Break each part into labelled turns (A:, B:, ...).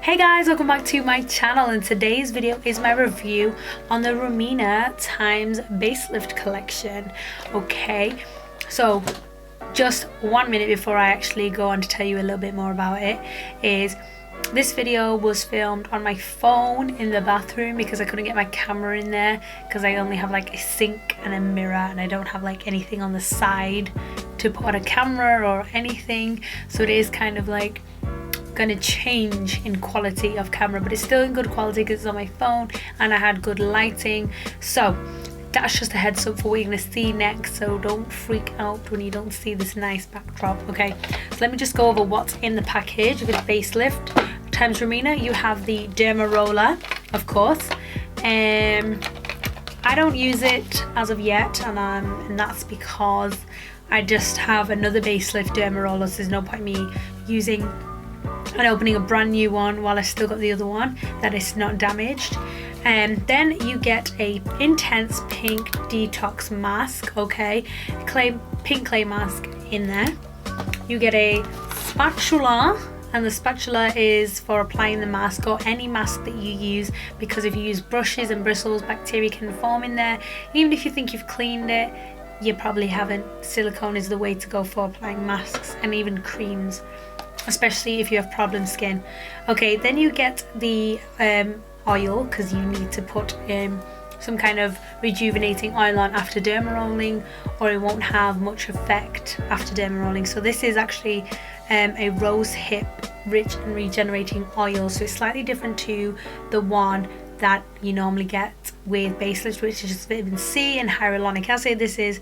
A: Hey guys, welcome back to my channel, and today's video is my review on the Rumena times Baselift collection. Okay, so just 1 minute before I actually go on to tell you a little bit more about it, is this video was filmed on my phone in the bathroom because I couldn't get my camera in there because I only have like a sink and a mirror and I don't have like anything on the side to put on a camera or anything, so it is kind of like gonna change in quality of camera, but it's still in good quality because it's on my phone and I had good lighting. So that's just a heads up for what you're gonna see next, so don't freak out when you don't see this nice backdrop. Okay, so let me just go over what's in the package with Baselift times Rumena. You have the DERMAROLLER, of course. I don't use it as of yet, and that's because I just have another Baselift DERMAROLLER, so there's no point me using and opening a brand new one while I still got the other one that is not damaged. And then you get a intense pink detox mask, okay, pink clay mask in there. You get a spatula, and the spatula is for applying the mask or any mask that you use, because if you use brushes and bristles, bacteria can form in there. Even if you think you've cleaned it, you probably haven't. Silicone is the way to go for applying masks and even creams, especially if you have problem skin. Okay, then you get the oil, because you need to put some kind of rejuvenating oil on after dermarolling, or it won't have much effect after dermarolling. So this is actually a rose hip rich and regenerating oil, so it's slightly different to the one that you normally get with Baselift, which is just vitamin C and hyaluronic acid. This is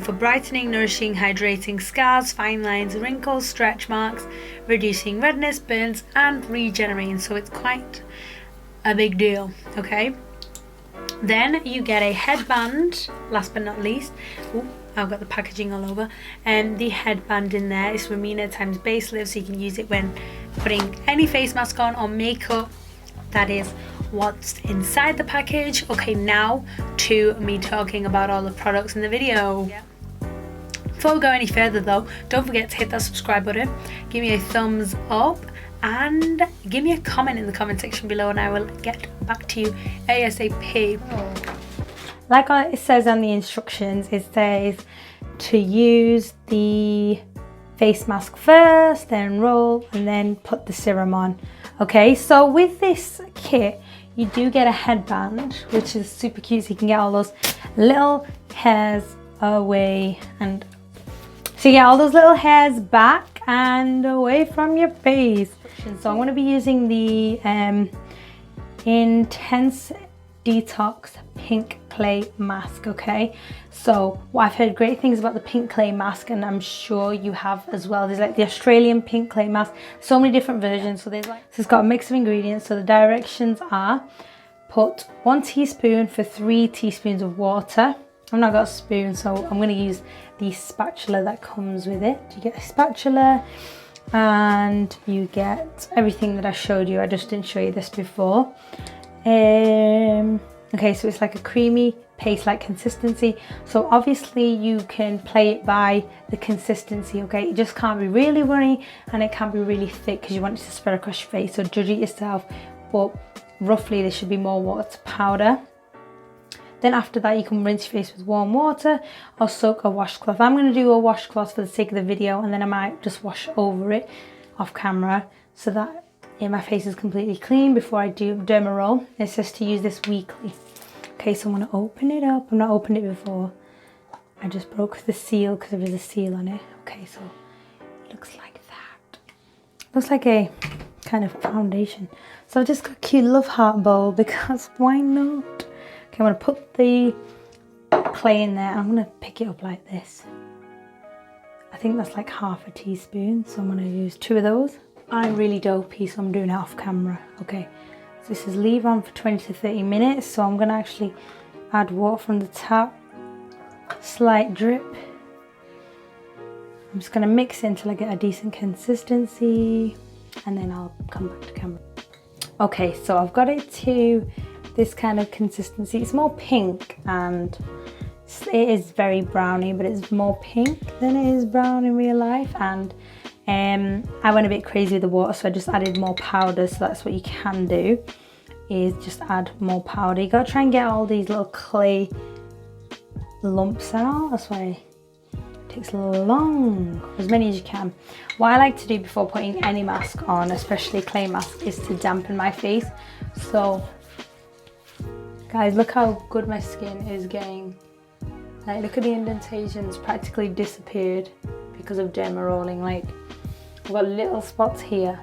A: for brightening, nourishing, hydrating scars, fine lines, wrinkles, stretch marks, reducing redness, burns, and regenerating. So it's quite a big deal. Okay, then you get a headband, last but not least. Ooh, I've got the packaging all over, and the headband in there is Rumena times Baselift, so you can use it when putting any face mask on or makeup. That is what's inside the package. Okay, now to me talking about all the products in the video. Before we go any further though, don't forget to hit that subscribe button, give me a thumbs up, and give me a comment in the comment section below, and I will get back to you ASAP. Like it says on the instructions, it says to use the face mask first, then roll, and then put the serum on. Okay, so with this kit you do get a headband, which is super cute, so you can get all those little hairs away, and so you get all those little hairs back and away from your face. So I'm going to be using the intense detox pink clay mask. Okay, so I've heard great things about the pink clay mask, and I'm sure you have as well. There's like the Australian pink clay mask, so many different versions. So there's like, so it's got a mix of ingredients. So the directions are: put 1 teaspoon for 3 teaspoons of water. I've not got a spoon, so I'm going to use the spatula that comes with it. You get a spatula and you get everything that I showed you. I just didn't show you this before. Okay, so it's like a creamy paste-like consistency. So obviously you can play it by the consistency. Okay, it just can't be really runny and it can't be really thick because you want it to spread across your face. So judge it yourself, but roughly there should be more water to powder. Then after that you can rinse your face with warm water or soak a washcloth. I'm going to do a washcloth for the sake of the video, and then I might just wash over it off camera so that my face is completely clean before I do dermaroll. It says to use this weekly. Okay, so I'm going to open it up. I've not opened it before. I just broke the seal because there was a seal on it. Okay, so it looks like that. Looks like a kind of foundation. So I just got a cute love heart bowl because why not? Okay, I'm going to put the clay in there and I'm going to pick it up like this. I think that's like half a teaspoon, so I'm going to use 2 of those. I'm really dopey, so I'm doing it off camera. Okay, so this is leave on for 20 to 30 minutes. So I'm going to actually add water from the tap, slight drip. I'm just going to mix it until I get a decent consistency, and then I'll come back to camera. Okay, so I've got it to this kind of consistency. It's more pink, and it is very browny, but it's more pink than it is brown in real life, and I went a bit crazy with the water, so I just added more powder. So that's what you can do, is just add more powder. You gotta try and get all these little clay lumps out. That's why it takes long, as many as you can. What I like to do before putting any mask on, especially clay mask, is to dampen my face. So guys, look how good my skin is getting. Like, look at the indentations, practically disappeared because of dermarolling. Like, I've got little spots here,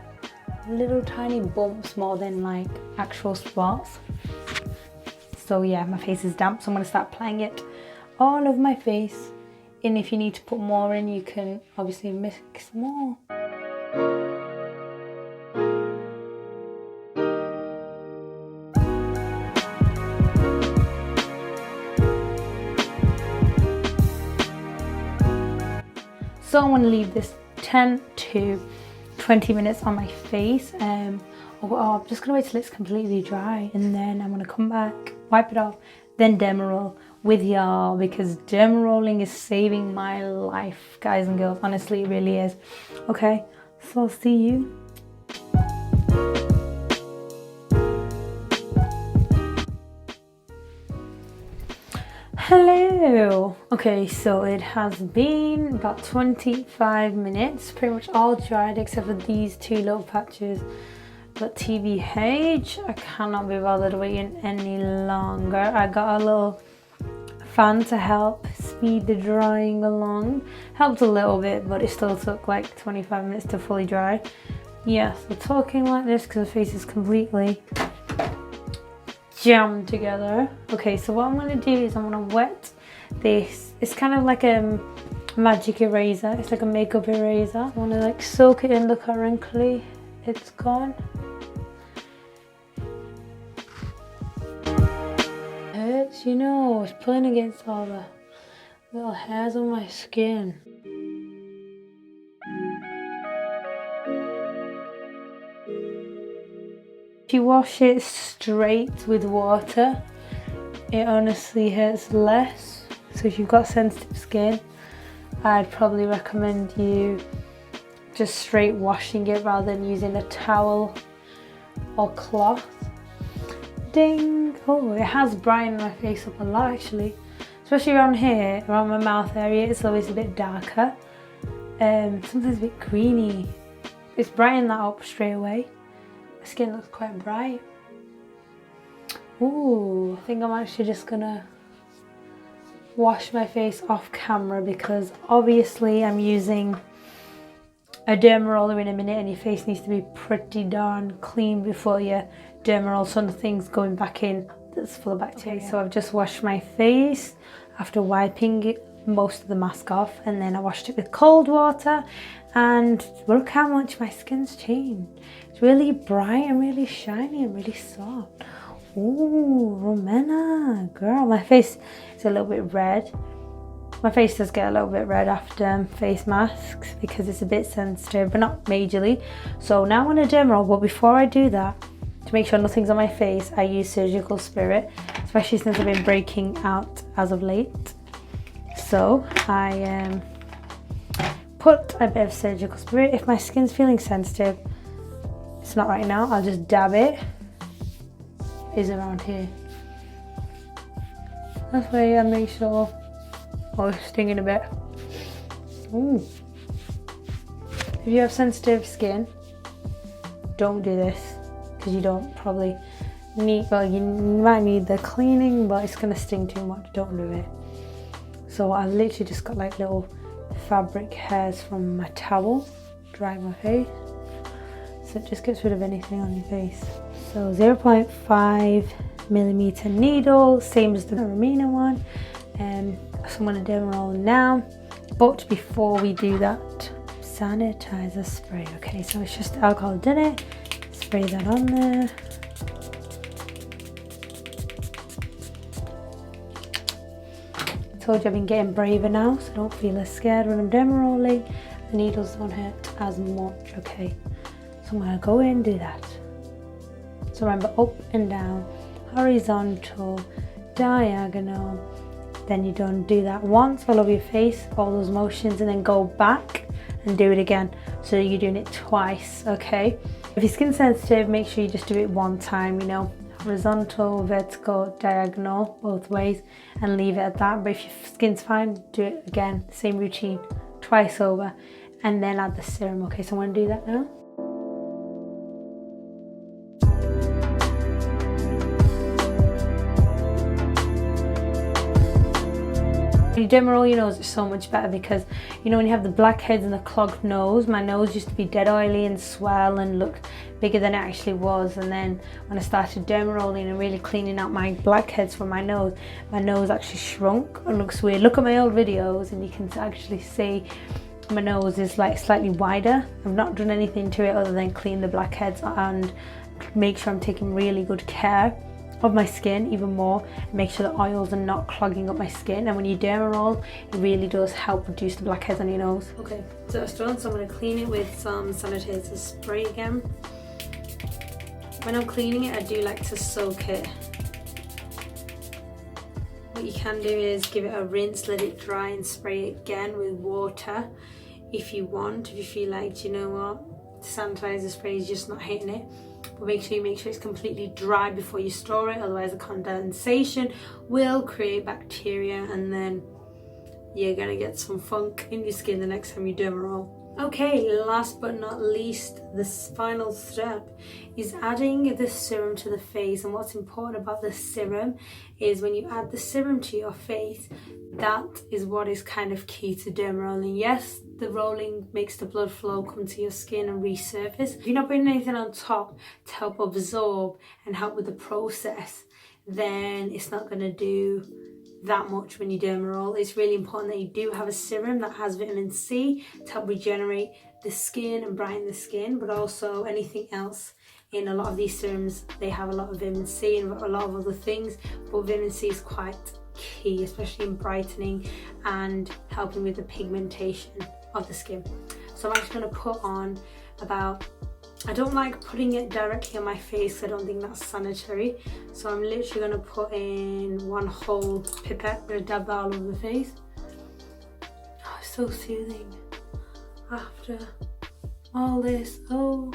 A: little tiny bumps more than like actual spots. So yeah, my face is damp, so I'm going to start applying it all over my face. And if you need to put more in, you can obviously mix more. So I'm going to leave this 10 to 20 minutes on my face. I'm just going to wait till it's completely dry, and then I'm going to come back, wipe it off, then dermaroll with y'all, because dermarolling is saving my life, guys and girls. Honestly, it really is. Okay, so I'll see you. Hello. Okay, so it has been about 25 minutes, pretty much all dried except for these two little patches. But TBH, I cannot be bothered waiting any longer. I got a little fan to help speed the drying along. Helped a little bit, but it still took like 25 minutes to fully dry. Yeah, so talking like this because the face is completely jammed together. Okay, so what I'm going to do is I'm going to wet this. It's kind of like a magic eraser. It's like a makeup eraser. I want to like soak it in. Look how wrinkly it's gone. Hurts, you know, it's pulling against all the little hairs on my skin. If you wash it straight with water, it honestly hurts less. So if you've got sensitive skin, I'd probably recommend you just straight washing it rather than using a towel or cloth. Ding! Oh, it has brightened my face up a lot actually. Especially around here, around my mouth area, it's always a bit darker. Sometimes a bit greeny. It's brightened that up straight away. My skin looks quite bright. Ooh, I think I'm actually just gonna wash my face off camera, because obviously I'm using a derma roller in a minute and your face needs to be pretty darn clean before you dermaroll, so nothing's going back in that's full of bacteria. Okay, yeah. So I've just washed my face after wiping most of the mask off, and then I washed it with cold water, and look how much my skin's changed. It's really bright and really shiny and really soft. Ooh, Rumena, girl, my face is a little bit red. My face does get a little bit red after face masks because it's a bit sensitive, but not majorly. So now I'm going to derma roll, but before I do that, to make sure nothing's on my face, I use Surgical Spirit, especially since I've been breaking out as of late. So I put a bit of Surgical Spirit. If my skin's feeling sensitive, it's not right now, I'll just dab it. Is around here. That way I make sure. Oh, it's stinging a bit. Ooh. If you have sensitive skin, don't do this, because you don't probably need, well, you might need the cleaning, but it's gonna sting too much. Don't do it. So I literally just got like little fabric hairs from my towel, drying my face. So it just gets rid of anything on your face. So 0.5mm needle, same as the Rumena one. So I'm going to dermaroll now. But before we do that, sanitizer spray. Okay, so it's just alcohol denet. Spray that on there. I told you I've been getting braver now, so don't feel as scared when I'm dermarolling. The needles don't hurt as much, okay? So I'm going to go in and do that. So remember, up and down, horizontal, diagonal. Then you don't do that once all over your face, all those motions, and then go back and do it again. So you're doing it twice, okay? If your skin's sensitive, make sure you just do it one time, you know, horizontal, vertical, diagonal, both ways, and leave it at that. But if your skin's fine, do it again, same routine, twice over, and then add the serum. Okay, so I'm going to do that now. When you dermaroll your nose, it's so much better because, you know, when you have the blackheads and the clogged nose, my nose used to be dead oily and swell and looked bigger than it actually was. And then when I started dermarolling and really cleaning out my blackheads from my nose actually shrunk and looks weird. Look at my old videos and you can actually see my nose is like slightly wider. I've not done anything to it other than clean the blackheads and make sure I'm taking really good care of my skin even more, and make sure the oils are not clogging up my skin. And when you dermaroll, it really does help reduce the blackheads on your nose. Okay, so it's done, so I'm going to clean it with some sanitizer spray again. When I'm cleaning it, I do like to soak it. What you can do is give it a rinse, let it dry, and spray it again with water if you want. If you feel like, you know what, the sanitizer spray is just not hitting it. But make sure it's completely dry before you store it, otherwise the condensation will create bacteria and then you're gonna get some funk in your skin the next time you dermaroll. Okay, last but not least, the final step is adding the serum to the face. And what's important about the serum is when you add the serum to your face, that is what is kind of key to dermarolling. Yes, the rolling makes the blood flow come to your skin and resurface. If you're not putting anything on top to help absorb and help with the process, then it's not going to do that much when you dermaroll. It's really important that you do have a serum that has vitamin C to help regenerate the skin and brighten the skin, but also anything else. In a lot of these serums, they have a lot of vitamin C and a lot of other things, but vitamin C is quite key, especially in brightening and helping with the pigmentation of the skin. So I'm actually going to put on about, I don't like putting it directly on my face, I don't think that's sanitary, so I'm literally going to put in one whole pipette. I'm going to dab that all over the face. Oh, it's so soothing after all this. Oh,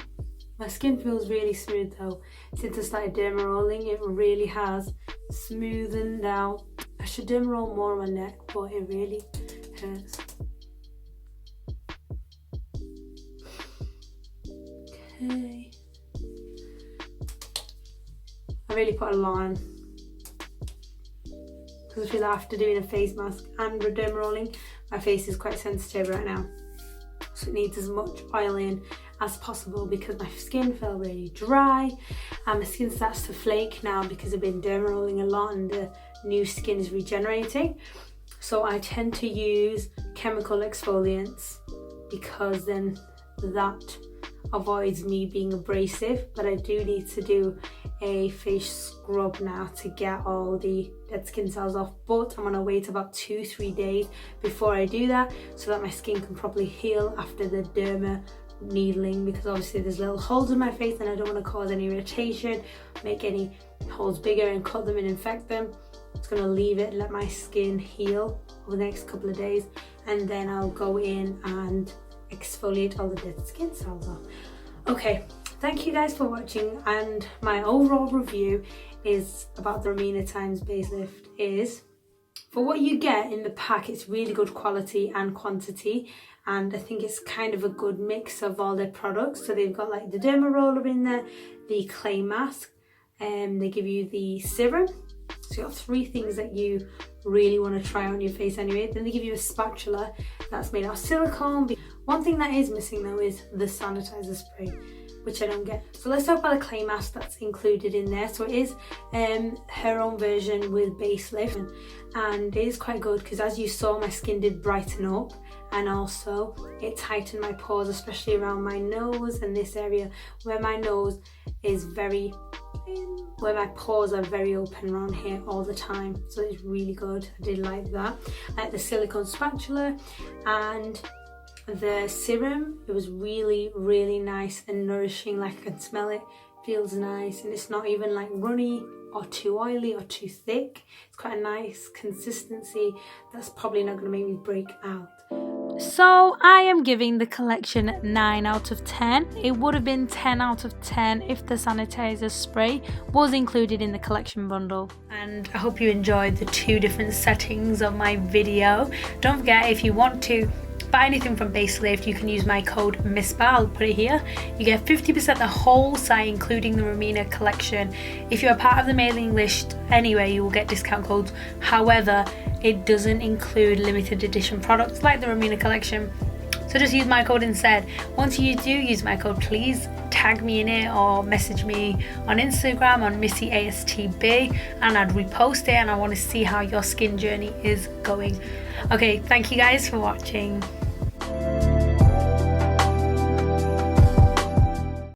A: my skin feels really smooth though. Since I started dermarolling, it really has smoothened out. I should dermaroll more on my neck, but it really hurts. Okay. I really put a lot on because I feel like after doing a face mask and dermarolling, my face is quite sensitive right now. So it needs as much oil in as possible because my skin felt really dry and my skin starts to flake now because I've been dermarolling a lot and the new skin is regenerating. So I tend to use chemical exfoliants because then that avoids me being abrasive, but I do need to do a face scrub now to get all the dead skin cells off, but I'm gonna wait about 2-3 days before I do that so that my skin can properly heal after the derma needling, because obviously there's little holes in my face and I don't want to cause any irritation, make any holes bigger and cut them and infect them. I'm just gonna leave it, let my skin heal over the next couple of days, and then I'll go in and exfoliate all the dead skin cells off. Okay, thank you guys for watching, and my overall review is about the Rumena times Baselift is, for what you get in the pack, it's really good quality and quantity, and I think it's kind of a good mix of all their products. So they've got like the Dermaroller in there, the clay mask, and they give you the serum. So you got 3 things that you really want to try on your face anyway. Then they give you a spatula that's made out of silicone. One thing that is missing though is the sanitizer spray, which I don't get. So let's talk about the clay mask that's included in there. So it is her own version with Baselift, and it is quite good because, as you saw, my skin did brighten up, and also it tightened my pores, especially around my nose and this area where my nose is where my pores are very open around here all the time. So it's really good. I did like that. I like the silicone spatula and the serum. It was really, really nice and nourishing. Like, I can smell it, feels nice, and it's not even like runny or too oily or too thick. It's quite a nice consistency that's probably not going to make me break out. So I am giving the collection 9 out of 10. It would have been 10 out of 10 if the sanitizer spray was included in the collection bundle. And I hope you enjoyed the 2 different settings of my video. Don't forget, if you want to buy anything from Baselift, you can use my code MISSBA. I'll put it here. You get 50% the whole site, including the Rumena collection. If you're a part of the mailing list anyway, you will get discount codes. However, it doesn't include limited edition products like the Rumena collection, so just use my code instead. Once you do use my code, please tag me in it or message me on Instagram on MissyASTB, and I'd repost it, and I want to see how your skin journey is going. Okay, thank you guys for watching.